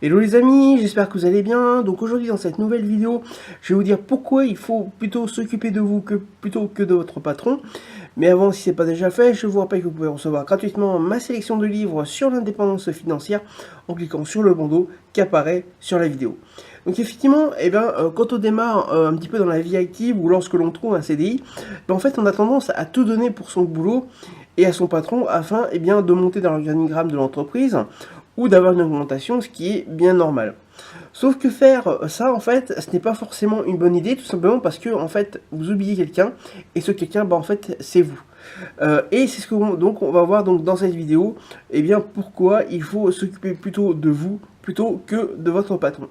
Hello les amis, j'espère que vous allez bien. Donc aujourd'hui dans cette nouvelle vidéo, je vais vous dire pourquoi il faut plutôt s'occuper de vous plutôt que de votre patron. Mais avant, si ce n'est pas déjà fait, je vous rappelle que vous pouvez recevoir gratuitement ma sélection de livres sur l'indépendance financière en cliquant sur le bandeau qui apparaît sur la vidéo. Donc effectivement, quand on démarre un petit peu dans la vie active ou lorsque l'on trouve un CDI, en fait on a tendance à tout donner pour son boulot et à son patron afin de monter dans l'organigramme de l'entreprise ou d'avoir une augmentation, ce qui est bien normal. Sauf que faire ça, en fait, ce n'est pas forcément une bonne idée, tout simplement parce que, en fait, vous oubliez quelqu'un, et ce quelqu'un, en fait, c'est vous. Et c'est ce que on va voir donc dans cette vidéo, pourquoi il faut s'occuper plutôt de vous, plutôt que de votre patron.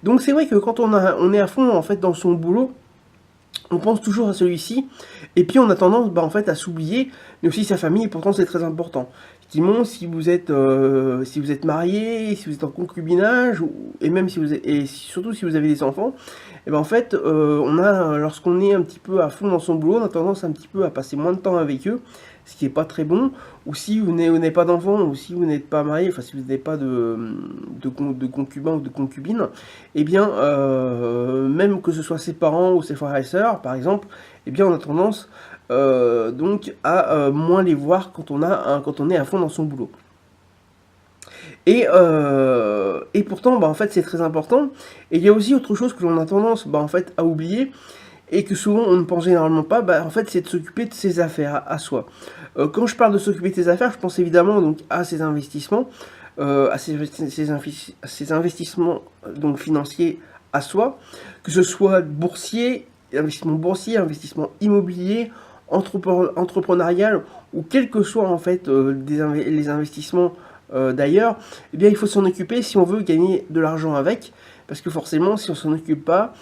Donc c'est vrai que quand on est à fond, en fait, dans son boulot, on pense toujours à celui-ci, et puis on a tendance en fait à s'oublier, mais aussi sa famille, et pourtant c'est très important. Effectivement, si vous êtes marié, si vous êtes en concubinage, et même si vous êtes, et surtout si vous avez des enfants, en fait, lorsqu'on est un petit peu à fond dans son boulot, on a tendance un petit peu à passer moins de temps avec eux, ce qui n'est pas très bon. Ou si vous n'avez pas d'enfants, ou si vous n'êtes pas marié, enfin si vous n'avez pas de concubin ou de concubine, même que ce soit ses parents ou ses frères et sœurs, par exemple, on a tendance donc à moins les voir quand on est à fond dans son boulot. Et pourtant, en fait, c'est très important. Et il y a aussi autre chose que l'on a tendance en fait, à oublier, et que souvent on ne pense généralement pas, en fait, c'est de s'occuper de ses affaires à soi. Quand je parle de s'occuper de ses affaires, je pense évidemment donc à ses investissements, à ses investissements donc financiers à soi, que ce soit boursier, investissement immobilier, entrepreneurial, ou quel que soit en fait les investissements d'ailleurs, il faut s'en occuper si on veut gagner de l'argent avec. Parce que forcément, si on s'en occupe pas,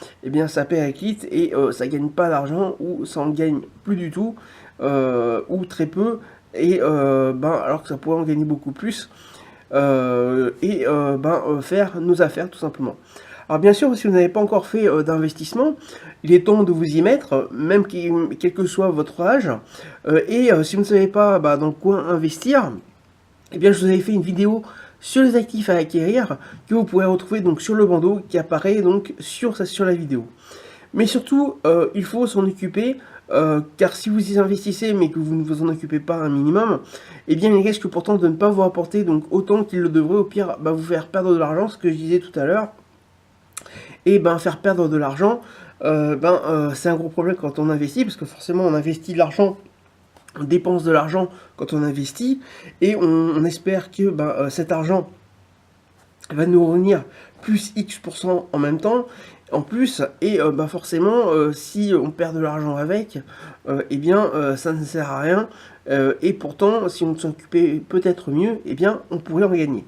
ça périclite et ça gagne pas d'argent, ou ça en gagne plus du tout, ou très peu, et alors que ça pourrait en gagner beaucoup plus, faire nos affaires tout simplement. Alors bien sûr, si vous n'avez pas encore fait d'investissement, il est temps de vous y mettre, même quel que soit votre âge. Si vous ne savez pas dans quoi investir, je vous avais fait une vidéo sur les actifs à acquérir que vous pourrez retrouver donc sur le bandeau qui apparaît donc sur la vidéo. Mais surtout, il faut s'en occuper, car si vous y investissez mais que vous ne vous en occupez pas un minimum, il risque pourtant de ne pas vous rapporter donc autant qu'il le devrait, au pire vous faire perdre de l'argent, ce que je disais tout à l'heure. Et faire perdre de l'argent, c'est un gros problème quand on investit, parce que forcément on investit de l'argent, on dépense de l'argent quand on investit, et on espère que cet argent va nous revenir plus X% en même temps, en plus, et forcément, si on perd de l'argent avec, ça ne sert à rien, et pourtant, si on s'occupait peut-être mieux, on pourrait en gagner.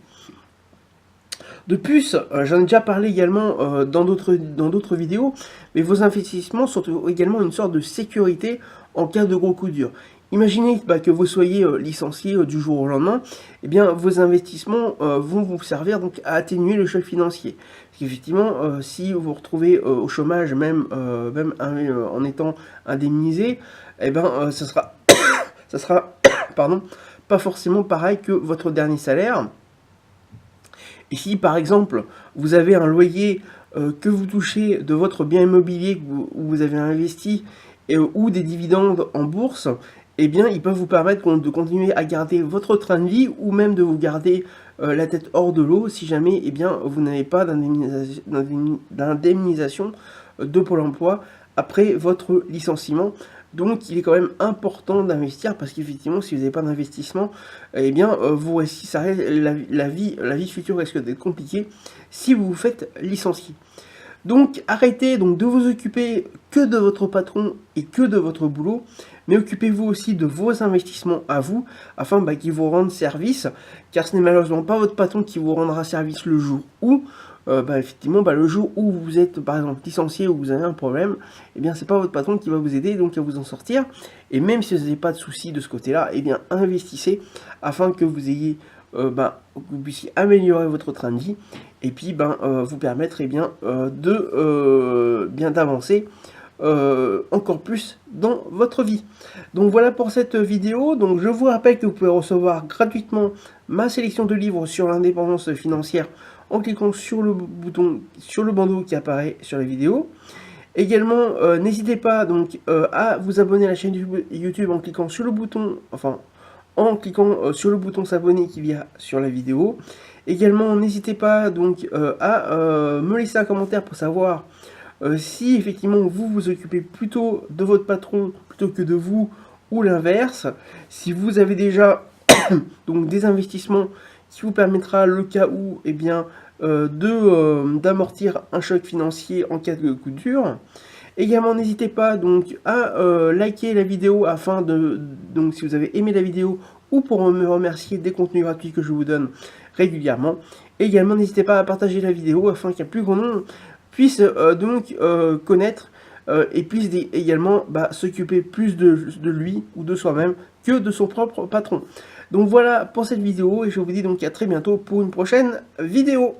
De plus, j'en ai déjà parlé également dans d'autres vidéos, mais vos investissements sont également une sorte de sécurité en cas de gros coup dur. Imaginez que vous soyez licencié du jour au lendemain, vos investissements vont vous servir donc à atténuer le choc financier. Parce qu'effectivement, si vous vous retrouvez au chômage, même en étant indemnisé, ça sera, ça sera pardon, pas forcément pareil que votre dernier salaire. Et si par exemple vous avez un loyer que vous touchez de votre bien immobilier que vous avez investi, ou des dividendes en bourse, ils peuvent vous permettre de continuer à garder votre train de vie, ou même de vous garder la tête hors de l'eau si jamais vous n'avez pas d'indemnisation de Pôle emploi après votre licenciement. Donc il est quand même important d'investir, parce qu'effectivement si vous n'avez pas d'investissement, la vie future risque d'être compliquée si vous vous faites licencier. Donc arrêtez donc de vous occuper que de votre patron et que de votre boulot, mais occupez-vous aussi de vos investissements à vous, afin qu'ils vous rendent service, car ce n'est malheureusement pas votre patron qui vous rendra service le jour où, le jour où vous êtes par exemple licencié, ou vous avez un problème, c'est pas votre patron qui va vous aider donc à vous en sortir. Et même si vous n'avez pas de soucis de ce côté-là, investissez afin que vous ayez que vous puissiez améliorer votre train de vie, et puis vous permettre d'avancer encore plus dans votre vie. Donc voilà pour cette vidéo. Donc je vous rappelle que vous pouvez recevoir gratuitement ma sélection de livres sur l'indépendance financière en cliquant sur le bouton, sur le bandeau qui apparaît sur la vidéo. Également, n'hésitez pas donc à vous abonner à la chaîne YouTube en cliquant sur le bouton, en cliquant sur le bouton s'abonner qui vient sur la vidéo. Également, n'hésitez pas donc à me laisser un commentaire pour savoir si effectivement vous vous occupez plutôt de votre patron plutôt que de vous, ou l'inverse. Si vous avez déjà donc des investissements qui vous permettra, le cas où, eh bien, d'amortir un choc financier en cas de coup dur. Également, n'hésitez pas donc à liker la vidéo afin donc si vous avez aimé la vidéo, ou pour me remercier des contenus gratuits que je vous donne régulièrement. Également, n'hésitez pas à partager la vidéo afin qu'un plus grand nombre puisse connaître et puisse également s'occuper plus de lui ou de soi-même que de son propre patron. Donc voilà pour cette vidéo, et je vous dis donc à très bientôt pour une prochaine vidéo.